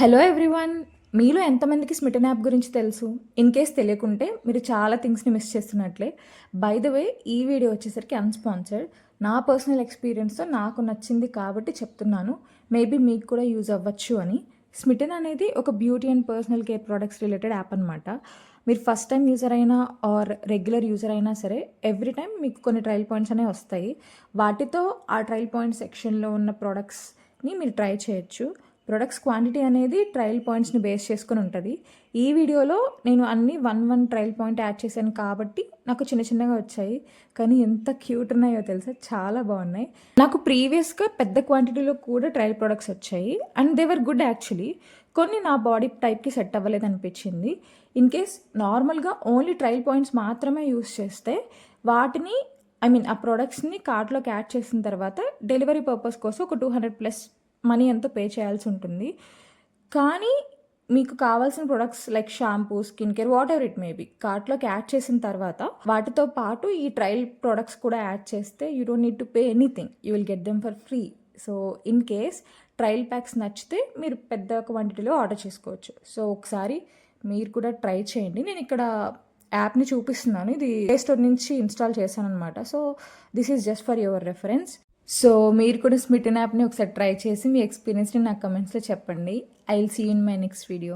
Hello everyone. మీలో ఎంతమందికి smitten app గురించి తెలుసు? ఇన్ కేస్ తెలియకుంటే మీరు చాలా థింగ్స్ని మిస్ చేస్తున్నట్లే. బై ద వే, ఈ వీడియో వచ్చేసరికి అన్స్పాన్సర్డ్. నా పర్సనల్ ఎక్స్పీరియన్స్తో నాకు నచ్చింది కాబట్టి చెప్తున్నాను. మేబీ మీకు కూడా యూజ్ అవ్వచ్చు అని. స్మిటన్ అనేది ఒక beauty and personal care products related app అనమాట. మీరు ఫస్ట్ టైం యూజర్ అయినా ఆర్ రెగ్యులర్ యూజర్ అయినా సరే, ఎవ్రీ టైం మీకు కొన్ని ట్రయల్ పాయింట్స్ అనేవి వస్తాయి. వాటితో ఆ ట్రయల్ పాయింట్ సెక్షన్లో ఉన్న ప్రోడక్ట్స్ని మీరు ట్రై చేయొచ్చు. ప్రొడక్ట్స్ క్వాంటిటీ అనేది ట్రయల్ పాయింట్స్ని బేస్ చేసుకుని ఉంటుంది. ఈ వీడియోలో నేను అన్ని వన్ ట్రయల్ పాయింట్ యాడ్ చేశాను కాబట్టి నాకు చిన్న చిన్నగా వచ్చాయి, కానీ ఎంత క్యూట్ ఉన్నాయో తెలుసా, చాలా బాగున్నాయి. నాకు ప్రీవియస్గా పెద్ద క్వాంటిటీలో కూడా ట్రయల్ ప్రొడక్ట్స్ వచ్చాయి and they were good actually. కొన్ని నా బాడీ టైప్కి సెట్ అవ్వలేదు అనిపించింది. ఇన్ కేస్ నార్మల్గా ఓన్లీ ట్రయల్ పాయింట్స్ మాత్రమే యూస్ చేస్తే వాటిని ఆ ప్రోడక్ట్స్ని కార్ట్లోకి యాడ్ చేసిన తర్వాత డెలివరీ పర్పస్ కోసం ఒక 200+ మనీ ఎంతో పే చేయాల్సి ఉంటుంది. కానీ మీకు కావాల్సిన products like shampoo, skin care, whatever it may be కార్ట్లోకి యాడ్ చేసిన తర్వాత వాటితో పాటు ఈ ట్రయల్ ప్రొడక్ట్స్ కూడా యాడ్ చేస్తే you don't need to pay anything, you will get them for free. So in case trial packs నచ్చితే మీరు పెద్ద క్వాంటిటీలో ఆర్డర్ చేసుకోవచ్చు. సో ఒకసారి మీరు కూడా ట్రై చేయండి. నేను ఇక్కడ యాప్ని చూపిస్తున్నాను, ఇది ప్లే స్టోర్ నుంచి ఇన్స్టాల్ చేశాను అనమాట. So this is just for your reference. So మీరు కూడా స్మిటన్ యాప్ని ఒకసారి ట్రై చేసి మీ ఎక్స్పీరియన్స్ని నాకు కమెంట్స్లో చెప్పండి. I will see you in my next video.